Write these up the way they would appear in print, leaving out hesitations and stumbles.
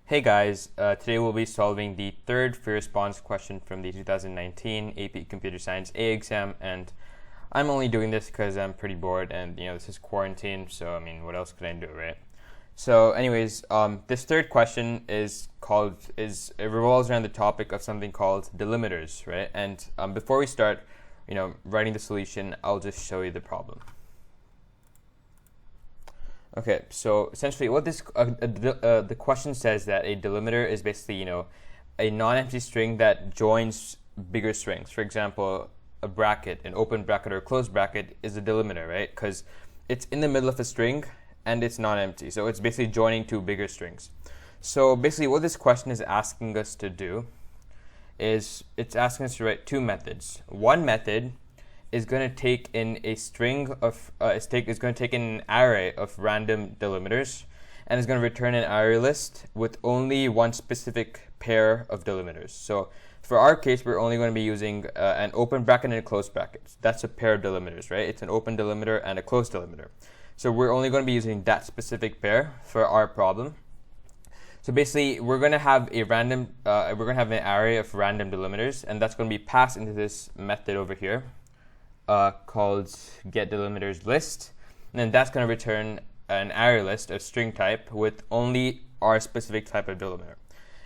Hey guys, today we'll be solving the third free response question from the 2019 AP Computer Science A exam, and I'm only doing this because I'm pretty bored and this is quarantine, so what else could I do, right? So anyways, this third question it revolves around the topic of something called delimiters, right? And before we start, writing the solution, I'll just show you the problem. Okay, so essentially what the question says that a delimiter is basically, a non-empty string that joins bigger strings. For example, a bracket, an open bracket or a closed bracket is a delimiter, right? Because it's in the middle of a string and it's non-empty. So it's basically joining two bigger strings. So basically what this question is asking us to do is it's asking us to write two methods. One method is going to take in a string of is going to take in an array of random delimiters, and is going to return an array list with only one specific pair of delimiters. So for our case, we're only going to be using an open bracket and a closed bracket. That's a pair of delimiters, right? It's an open delimiter and a closed delimiter. So we're only going to be using that specific pair for our problem. So basically, we're going to have an array of random delimiters, and that's going to be passed into this method over here. Called getDelimitersList, and then that's going to return an array list of string type with only our specific type of delimiter.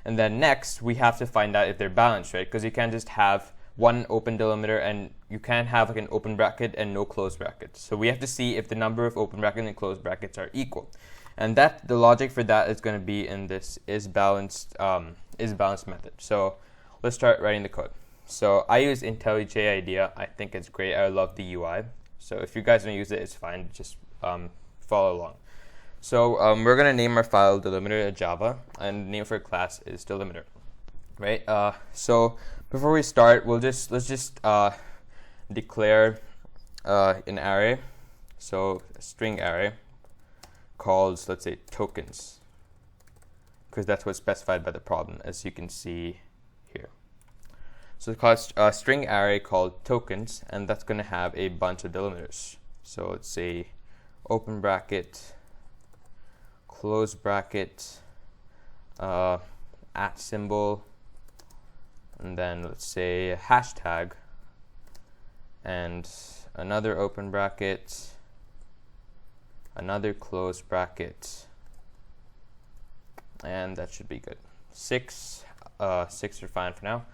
And then next we have to find out if they're balanced, right? Because you can't just have one open delimiter and you can't have like an open bracket and no closed brackets. So we have to see if the number of open brackets and closed brackets are equal, and the logic for that is going to be in this is balanced method. So let's start writing the code. So I use IntelliJ IDEA. I think it's great. I love the UI. So if you guys don't use it, it's fine. Just follow along. So we're gonna name our file delimiter Java, and the name for class is delimiter, right? So before we start, let's just declare an array. So a string array called, let's say, tokens, because that's what's specified by the problem, as you can see here. So it's called a string array called tokens, and that's going to have a bunch of delimiters. So let's say open bracket, close bracket, @ symbol, and then let's say a hashtag, and another open bracket, another close bracket, and that should be good. Six are fine for now.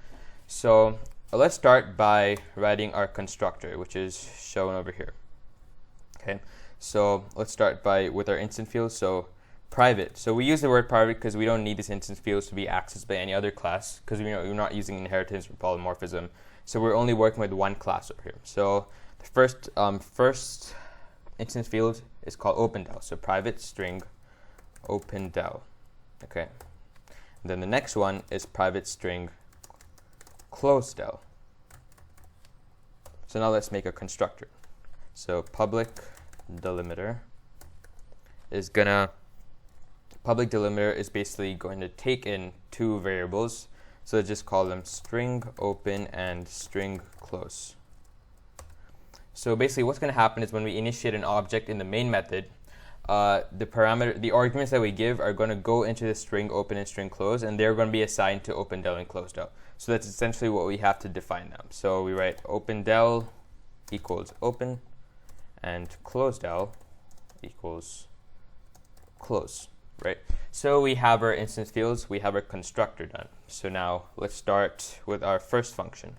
So let's start by writing our constructor, which is shown over here. Okay, so let's start with our instance fields. So private. So we use the word private because we don't need these instance fields to be accessed by any other class, because we're not using inheritance or polymorphism. So we're only working with one class over here. So the first instance field is called openDel. So private string openDel. Okay. And then the next one is private string closedDel. So now let's make a constructor. So public delimiter is basically going to take in two variables. So let's just call them string open and string close. So basically what's going to happen is when we initiate an object in the main method, the arguments that we give are going to go into the string open and string close, and they're going to be assigned to openDel and closedDel. So that's essentially what we have to define now. So we write openDel equals open and closedDel equals close, right? So we have our instance fields, we have our constructor done. So now let's start with our first function.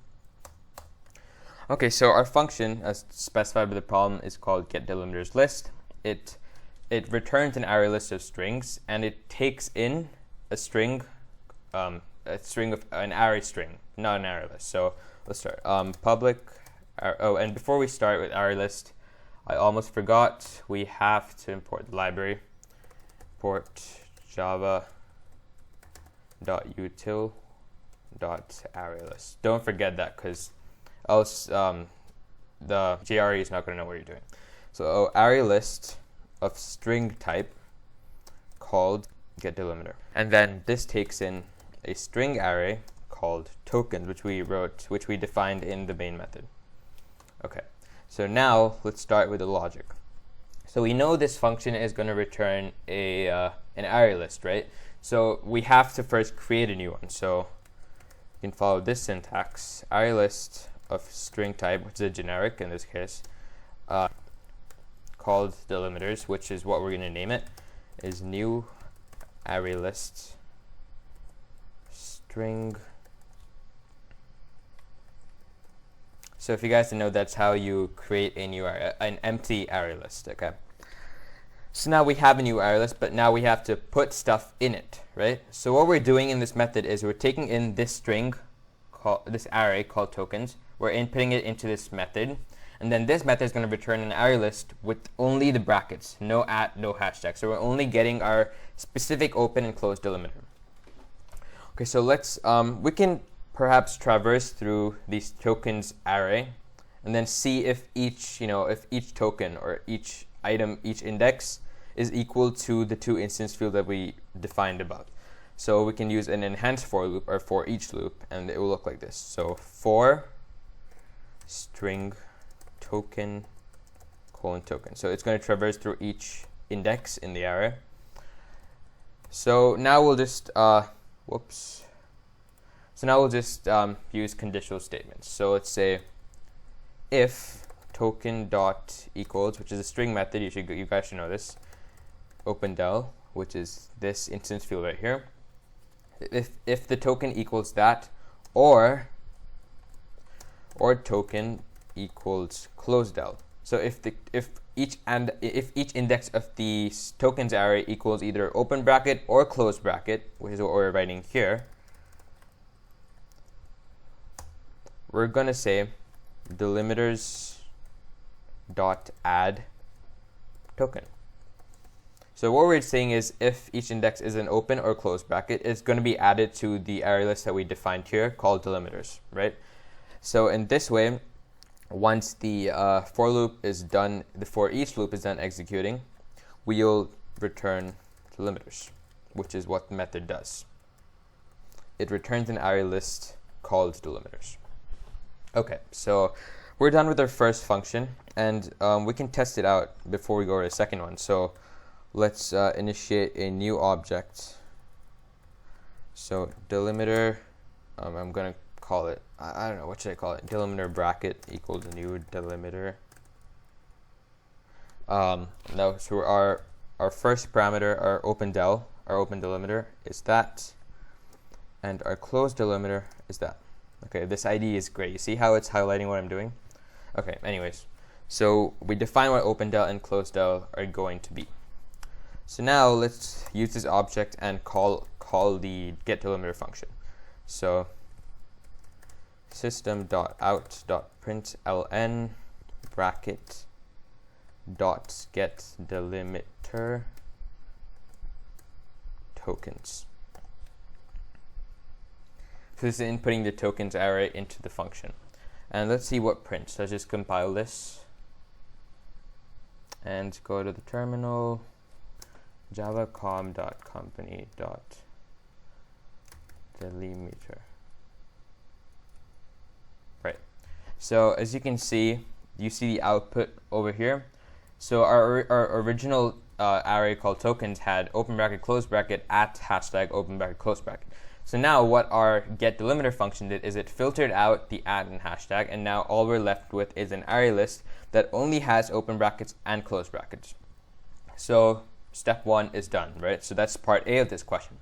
Okay, so our function, as specified by the problem, is called getDelimitersList. It returns an array list of strings, and it takes in a string of an array string, not an array list. So let's start. And before we start with array list, I almost forgot, we have to import the library. Import java.util.arraylist. Don't forget that, because else the JRE is not going to know what you're doing. So array list of string type called getDelimiter, and then this takes in a string array called tokens, which we defined in the main method. Okay, so now let's start with the logic. So we know this function is going to return an array list, right? So we have to first create a new one. So you can follow this syntax: array list of string type, which is a generic in this case, called delimiters, which is what we're going to name it, is new array list string. So if you guys didn't know, that's how you create a new an empty array list. Okay. So now we have a new array list, but now we have to put stuff in it, right? So what we're doing in this method is we're taking in this string, this array called tokens. We're inputting it into this method, and then this method is going to return an array list with only the brackets, no @ no hashtag. So we're only getting our specific open and close delimiter. Okay, so let's we can perhaps traverse through these tokens array, and then see if each if each token or each item, each index is equal to the two instance fields that we defined above. So we can use an enhanced for loop or for each loop, and it will look like this. So for string token colon token. So it's going to traverse through each index in the array. So now we'll just use conditional statements. So let's say if token dot equals, which is a string method, you guys should know this, open del, which is this instance field right here. If the token equals that, or token equals close del. So if each index of the tokens array equals either open bracket or close bracket, which is what we're writing here, we're gonna say delimiters dot add token. So what we're saying is if each index is an open or closed bracket, it's going to be added to the array list that we defined here called delimiters, right? So in this way, once the for loop is done, the for each loop is done executing, we'll return delimiters, which is what the method does. It returns an array list called delimiters. Okay, so we're done with our first function, and we can test it out before we go to the second one. So let's initiate a new object. So delimiter, I'm going to call it, I don't know, what should I call it? Delimiter bracket equals new delimiter. No, so our first parameter, our open delimiter is that, and our close delimiter is that. Okay, this ID is great. You see how it's highlighting what I'm doing? Okay, anyways, so we define what open del and close del are going to be. So now let's use this object and call the getDelimiter function. So system.out.println bracket dot getDelimiter tokens. So this is inputting the tokens array into the function. And let's see what prints. Let's just compile this and go to the terminal. javacom.company.delimiter. Right. So as you can see, you see the output over here. So our original array called tokens had open bracket, close bracket, at hashtag open bracket, close bracket. So now what our getDelimiter function did is it filtered out the at and hashtag, and now all we're left with is an array list that only has open brackets and close brackets. So step 1 is done, right? So that's part A of this question.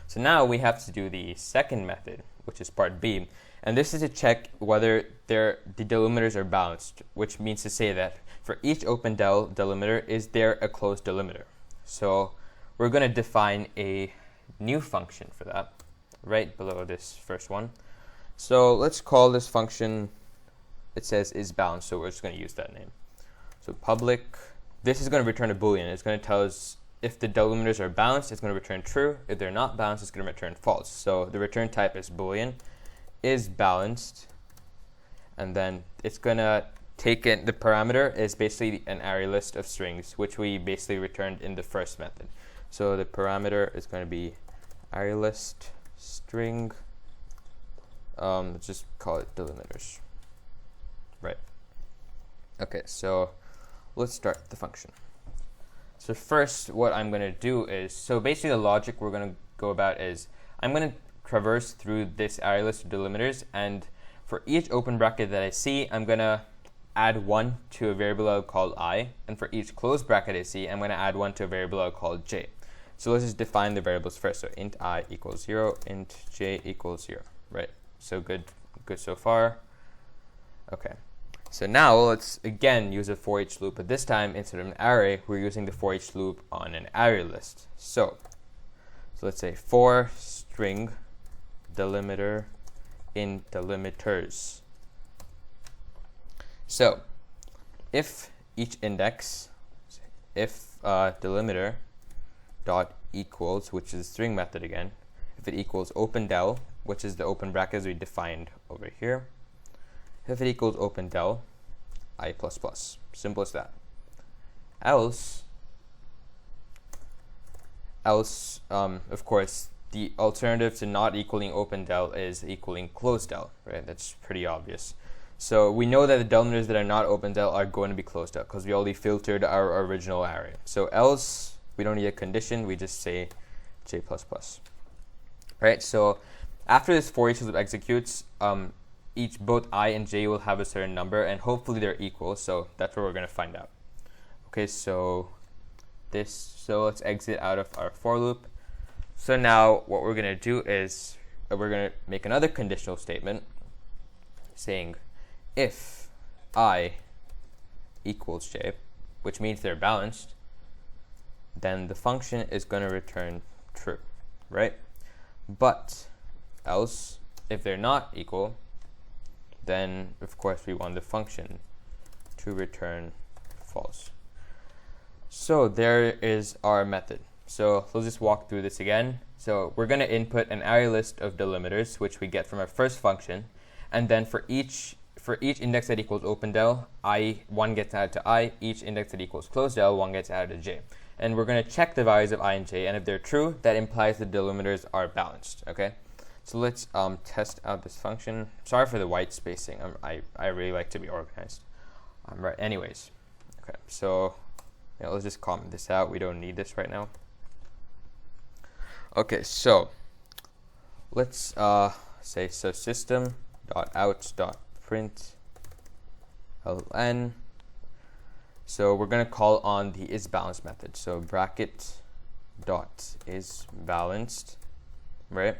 So now we have to do the second method, which is part B, and this is to check whether the delimiters are balanced, which means to say that for each open delimiter, is there a closed delimiter? So we're going to define a new function for that right below this first one. So let's call this function, it says is balanced, so we're just going to use that name. So public, this is going to return a boolean. It's going to tell us if the delimiters are balanced, it's going to return true. If they're not balanced, it's going to return false. So the return type is boolean, is balanced, and then it's going to take in, the parameter is basically an array list of strings, which we basically returned in the first method. So the parameter is going to be array list string, let's just call it delimiters. Right. Okay, so let's start the function. So first, what I'm going to do is, so basically the logic we're going to go about is, I'm going to traverse through this array list of delimiters, and for each open bracket that I see, I'm going to add 1 to a variable I'll call I, and for each closed bracket I see, I'm going to add 1 to a variable I'll call j. So let's just define the variables first. So int I equals 0, int j equals 0, right? So good so far. Okay. So now let's again use a for each loop, but this time instead of an array, we're using the for each loop on an array list. So let's say for string delimiter in delimiters. So if each index, if delimiter dot equals, which is the string method again, if it equals open del, which is the open brackets we defined over here, if it equals open del I++, simple as that. Else, of course, the alternative to not equaling open del is equaling closed del, right? That's pretty obvious. So we know that the delimiters that are not open del are going to be closed del because we already filtered our original array. So else, we don't need a condition, we just say j++. Right, so after this for each loop executes, both I and j will have a certain number, and hopefully they're equal, so that's what we're going to find out. Okay, so let's exit out of our for loop. So now what we're going to do is we're going to make another conditional statement saying if I equals j, which means they're balanced, then the function is going to return true, right? But else, if they're not equal, then of course we want the function to return false. So there is our method. So let's just walk through this again. So we're going to input an array list of delimiters, which we get from our first function, and then for each index that equals open del, 1 gets added to I, each index that equals closed del, 1 gets added to j. And we're going to check the values of I and j, and if they're true, that implies the delimiters are balanced, okay? So let's test out this function. Sorry for the white spacing. I really like to be organized. Right. Anyways, okay. So let's just comment this out. We don't need this right now. Okay. So let's say so system.out.println. So we're gonna call on the isBalanced method. So bracket dot isBalanced, right?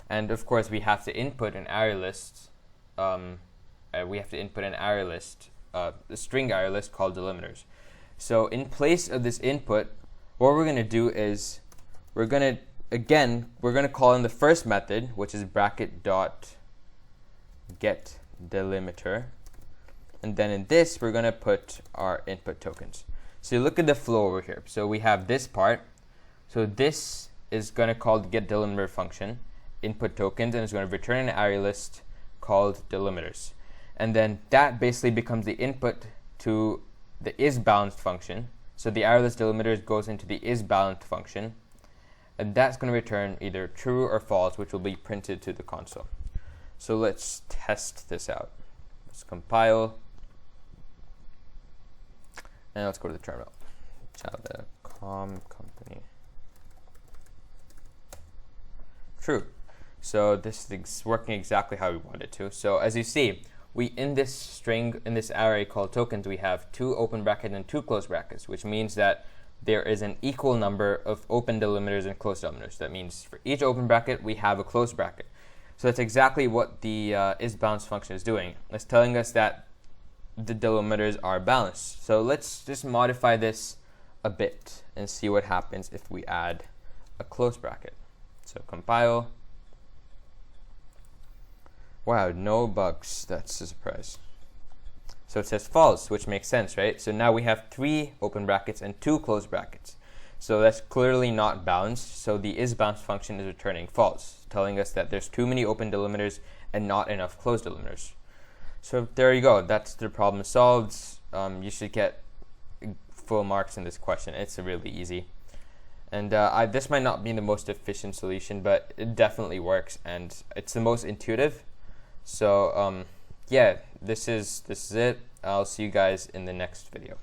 And of course, we have to input an array list. A string array list called delimiters. So in place of this input, what we're going to do is we're going to call in the first method, which is bracket dot get delimiter, and then in this we're going to put our input tokens. So you look at the flow over here. So we have this part. So this is going to call the get delimiter function, input tokens, and it's going to return an array list called delimiters. And then that basically becomes the input to the isBalanced function. So the array list delimiters goes into the isBalanced function, and that's going to return either true or false, which will be printed to the console. So let's test this out. Let's compile, and let's go to the terminal. Child.com company. True. So this is working exactly how we want it to. So as you see, in this string, in this array called tokens, we have 2 open brackets and 2 closed brackets, which means that there is an equal number of open delimiters and closed delimiters. That means for each open bracket, we have a closed bracket. So that's exactly what the isBalanced function is doing. It's telling us that the delimiters are balanced. So let's just modify this a bit and see what happens if we add a closed bracket. So compile. Wow, no bugs. That's a surprise. So it says false, which makes sense, right? So now we have 3 open brackets and 2 closed brackets. So that's clearly not balanced. So the isBalanced function is returning false, telling us that there's too many open delimiters and not enough closed delimiters. So there you go. That's the problem solved. You should get full marks in this question. It's really easy. And this might not be the most efficient solution, but it definitely works, and it's the most intuitive. So yeah, this is it. I'll see you guys in the next video.